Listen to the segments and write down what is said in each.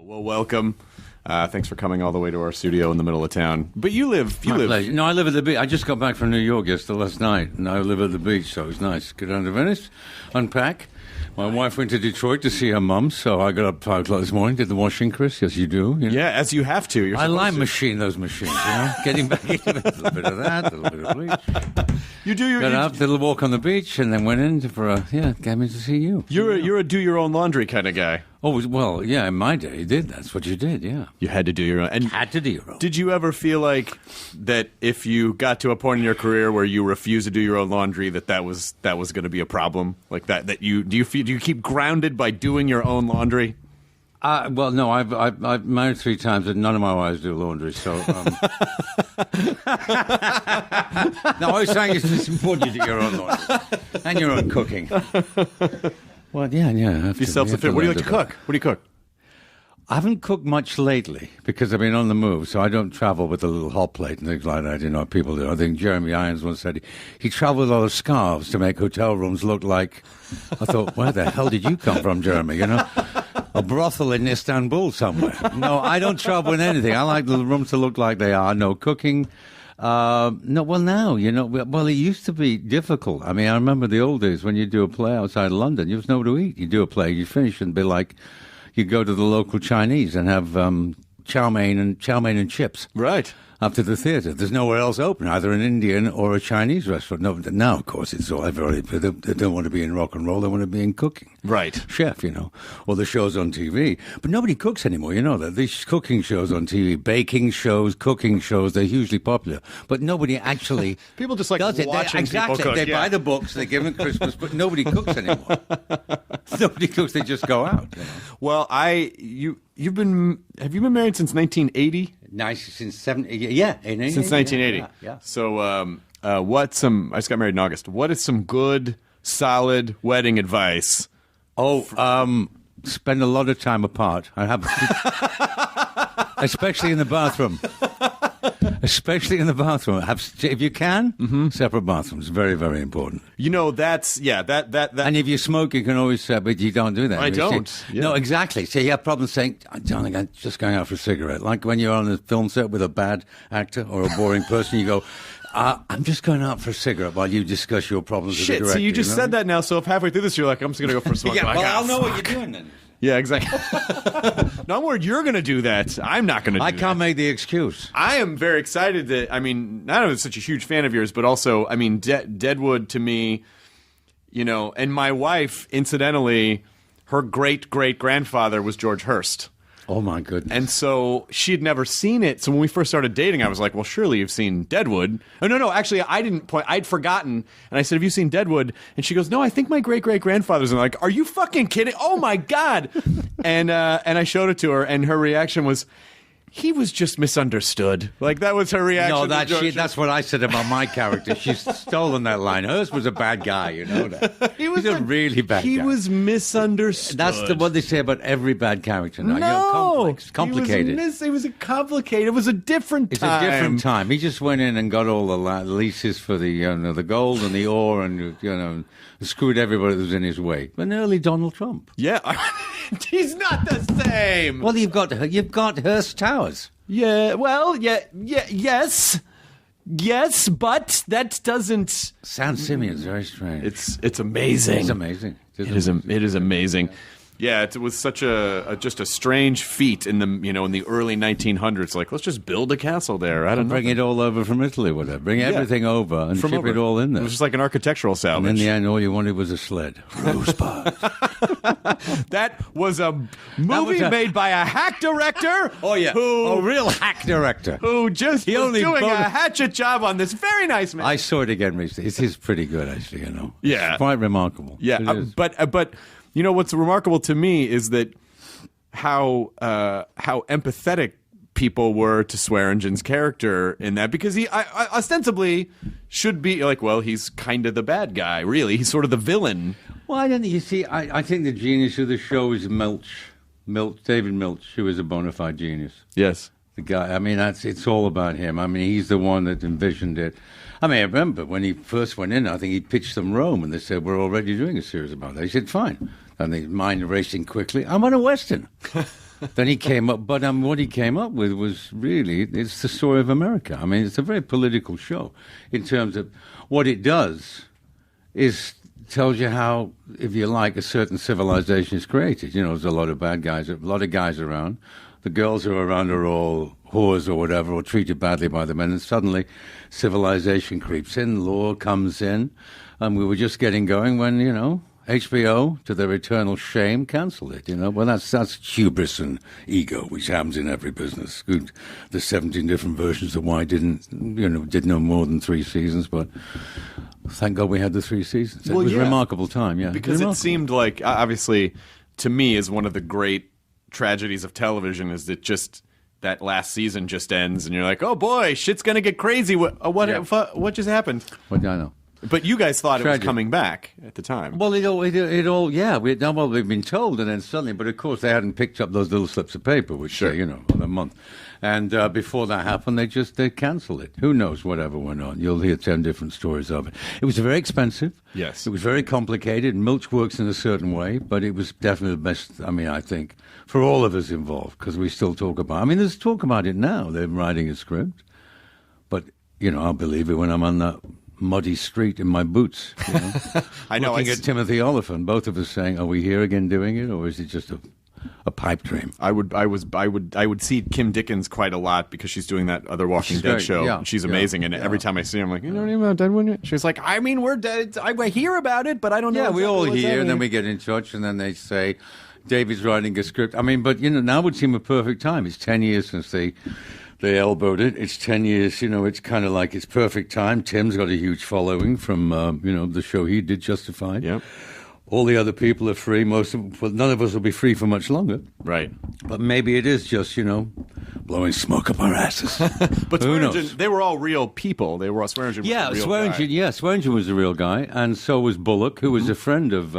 Well, welcome. Thanks for coming all the way to our studio in the middle of town. But you live. Pleasure. No, I live at the beach. I just got back from New York last night, and I live at the beach, so it was nice. Go down to Venice, unpack. My wife went to Detroit to see her mum, so I got up 5 o'clock this morning, did the washing, Chris. Yes, you do. You know? Yeah, as you have to. I like those machines, you know. Getting back into it, a little bit of that, a little bit of bleach. You do your... Got up, did a little walk on the beach, and then went in came in to see you. You're a do-your-own-laundry kind of guy. Oh, well, yeah, in my day, you did. That's what you did, yeah. You had to do your own. And had to do your own. Did you ever feel like that if you got to a point in your career where you refused to do your own laundry, that was going to be a problem? Like do you keep grounded by doing your own laundry? Well, no, I've married 3 times, and none of my wives do laundry, so... No, I was saying it's important you do your own laundry. And your own cooking. Well, yeah. Be self-sufficient. What do you like to cook? What do you cook? I haven't cooked much lately because I've been on the move, so I don't travel with a little hot plate and things like that. You know, people do. I think Jeremy Irons once said he traveled with a lot of scarves to make hotel rooms look like... I thought, where the hell did you come from, Jeremy? You know, a brothel in Istanbul somewhere. No, I don't travel with anything. I like the rooms to look like they are. No cooking. Now, you know, well, it used to be difficult. I mean, I remember the old days when you do a play outside London, you was nowhere to eat. You do a play, you finish and be like, you go to the local Chinese and have chow mein and chips. Right. After the theatre. There's nowhere else open, either an Indian or a Chinese restaurant. No, now, of course, it's all everybody. They don't want to be in rock and roll. They want to be in cooking. Right. Chef, you know, or the shows on TV. But nobody cooks anymore, you know that. These cooking shows on TV, baking shows, cooking shows, they're hugely popular. But nobody actually people just like does it. Watching Exactly. people cook. They buy the books, they give them Christmas, but nobody cooks anymore. Nobody cooks, they just go out. You know? Well, have you been married since 1980? Nice, since 70, yeah. Since 1980. Yeah. So, I just got married in August. What is some good, solid wedding advice? Spend a lot of time apart. Especially in the bathroom. Especially in the bathroom. If you can, separate bathrooms. Very, very important. You know, that. And if you smoke, you can always say, but you don't do that. I don't. Yeah. No, exactly. So you have problems saying, darling, I'm just going out for a cigarette. Like when you're on a film set with a bad actor or a boring person, you go, I'm just going out for a cigarate while you discuss your problems with the director. So you just said that now, so if halfway through this you're like, I'm just going to go for a smoke. Yeah, I'll know what you're doing then. Yeah, exactly. No, I'm worried you're going to do that. I'm not going to do that. I can't make the excuse. I am very excited that, I mean, not only such a huge fan of yours, but also, I mean, DeadWood to me, you know, and my wife, incidentally, her great-great-grandfather was George Hurst. Oh, my goodness. And so she had never seen it. So when we first started dating, I was like, well, surely you've seen DeadWood. Oh, no, actually, I didn't point. I'd forgotten. And I said, have you seen DeadWood? And she goes, no, I think my great-great-grandfather's. And I'm like, are you fucking kidding? Oh, my God. And I showed it to her, and her reaction was, he was just misunderstood. Like, that was her reaction. No, that's what I said about my character. She's stolen that line. Hers was a bad guy, you know that. He's a really bad guy. He was misunderstood. That's what they say about every bad character now. No, you're complicated. It was complicated. It was a different time. It's a different time. He just went in and got all the leases for the gold and the ore and, you know, screwed everybody that was in his way. An early Donald Trump. Yeah. He's not the same. Well, you've got Hearst Towers. Yeah. Well, yes, but that doesn't. San Simeon's very strange. It's amazing. It's amazing. It is amazing. Yeah, it was such just a strange feat in the early 1900s. Like, let's just build a castle there. I don't know. Bring it all over from Italy, whatever. Bring everything over and ship it all in there. It was just like an architectural salvage. And in the end, all you wanted was a sled. Rosebud. That was a movie made by a hack director. Oh yeah, a real hack director who just was doing a hatchet job on this very nice man. I saw it again recently. It is pretty good, actually. You know. Yeah, it's quite remarkable. Yeah, but. You know what's remarkable to me is that how empathetic people were to Swearengen's character in that, because he ostensibly should be like, well, he's kind of the bad guy. Really, he's sort of the villain. Well, I think the genius of the show is Milch, David Milch, who is a bona fide genius. Yes, the guy. I mean, it's all about him. I mean, he's the one that envisioned it. I mean, I remember when he first went in, I think he pitched them Rome, and they said, we're already doing a series about that. He said, fine. And his mind racing quickly. I'm on a Western. Then he came up, but what he came up with was really, it's the story of America. I mean, it's a very political show in terms of what it does is tells you how, if you like, a certain civilization is created. You know, there's a lot of bad guys, a lot of guys around. The girls who are around are all whores or whatever, or treated badly by the men, and suddenly civilization creeps in, law comes in, and we were just getting going when, you know, HBO, to their eternal shame, cancelled it, you know. Well, that's hubris and ego, which happens in every business. Good. There's 17 different versions of why it did no more than 3 seasons, but thank God we had the 3 seasons. It was a remarkable time, yeah. Because it seemed like, obviously, to me, is one of the great tragedies of television is that just that last season just ends, and you're like, oh boy, shit's gonna get crazy. What just happened? What I know. But you guys thought it was coming back at the time. Well, we've been told, and then suddenly, but of course they hadn't picked up those little slips of paper, which say, you know, on a month. And before that happened, they cancelled it. Who knows whatever went on? You'll hear 10 different stories of it. It was very expensive. Yes. It was very complicated. Milch works in a certain way, but it was definitely the best, I mean, I think, for all of us involved, because we still talk about, I mean, there's talk about it now. They're writing a script. But, you know, I'll believe it when I'm on that muddy street in my boots. You know? I know. Looking at Timothy Oliphant, both of us saying, "Are we here again doing it, or is it just a pipe dream?" I would see Kim Dickens quite a lot because she's doing that other Walking Dead show. Yeah, she's amazing, and every time I see her, I'm like, "You know anything about Deadwood yet?" She's like, "I mean, we're dead. I hear about it, but I don't know." Yeah, we all what's hear, happening. and then we get in touch, and then they say, "David's writing a script." I mean, but you know, now would seem a perfect time. It's 10 years since they elbowed it. It's 10 years, you know, it's kind of like it's perfect time. Tim's got a huge following from, the show he did, Justified. Yep. All the other people are free. None of us will be free for much longer. Right. But maybe it is just, you know, blowing smoke up our asses. But Who Swearengen, knows? they were all real people. They were all, Swearengen was a real guy. Swearengen was a real guy, and so was Bullock, who was a friend of...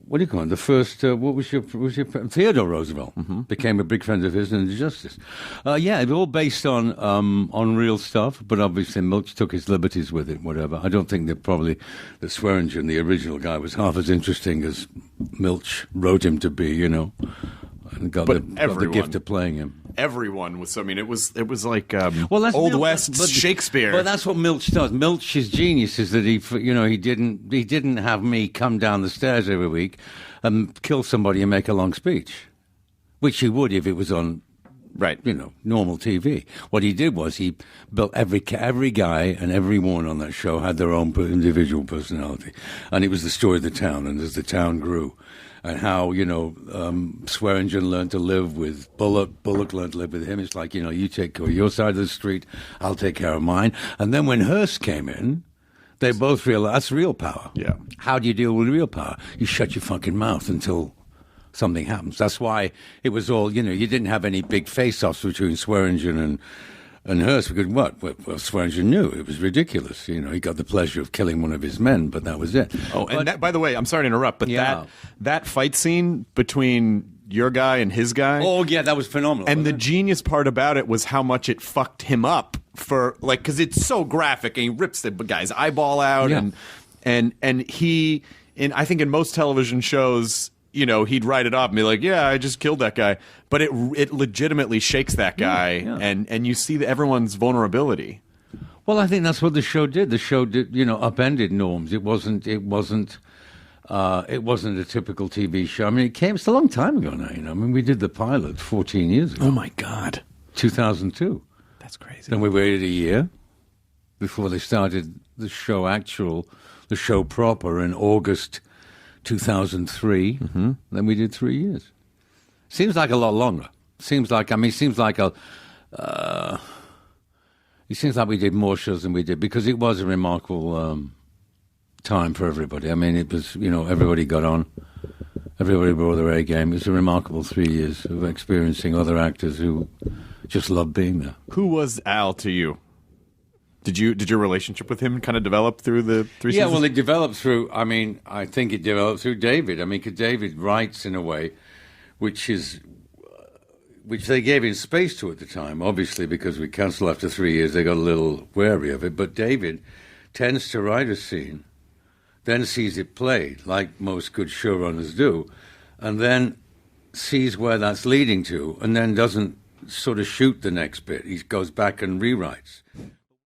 what do you call it? The first, what was your Theodore Roosevelt became a big friend of his and Justice. It was all based on real stuff, but obviously Milch took his liberties with it, whatever. I don't think that Swearengen, the original guy, was half as interesting as Milch wrote him to be, you know, and got the gift of playing him. Everyone was. I mean, it was like that's Old Milch, West Shakespeare. But that's what Milch does. Milch's genius is that he didn't have me come down the stairs every week and kill somebody and make a long speech, which he would if it was on, right, you know, normal TV. What he did was he built every guy and every woman on that show had their own individual personality, and it was the story of the town. And as the town grew, and how, you know, Swearengen learned to live with Bullock. Bullock learned to live with him. It's like, you know, you take care of your side of the street, I'll take care of mine. And then when Hearst came in, they both realized that's real power. Yeah. How do you deal with real power? You shut your fucking mouth until something happens. That's why it was all, you know, you didn't have any big face-offs between Swearengen and Hearst, because what? Well, Swearengen knew it was ridiculous. You know, he got the pleasure of killing one of his men, but that was it. Oh, and that, by the way, I'm sorry to interrupt, but that fight scene between your guy and his guy. Oh, yeah, that was phenomenal. And the genius part about it was how much it fucked him up for, like, because it's so graphic, and he rips the guy's eyeball out, and he, I think in most television shows, you know, he'd write it up and be like, yeah, I just killed that guy. But it legitimately shakes that guy, and you see everyone's vulnerability. Well, I think that's what the show did. The show did, you know, upended norms. It wasn't a typical TV show. I mean, it's a long time ago now, you know. I mean, we did the pilot 14 years ago. Oh, my God. 2002. That's crazy. Then we waited a year before they started the show proper in August 2003. Then we did 3 years. Seems like a lot longer. It seems like we did more shows than we did, because it was a remarkable time for everybody. I mean, it was, you know, everybody got on. Everybody brought their A game. It was a remarkable 3 years of experiencing other actors who just loved being there. Who was Al to you? Did your relationship with him kind of develop through the 3 seasons? Yeah, well, it developed through, I think it developed through David. I mean, because David writes in a way which they gave him space to at the time, obviously, because we cancelled after 3 years, they got a little wary of it. But David tends to write a scene, then sees it played, like most good showrunners do, and then sees where that's leading to and then doesn't sort of shoot the next bit. He goes back and rewrites.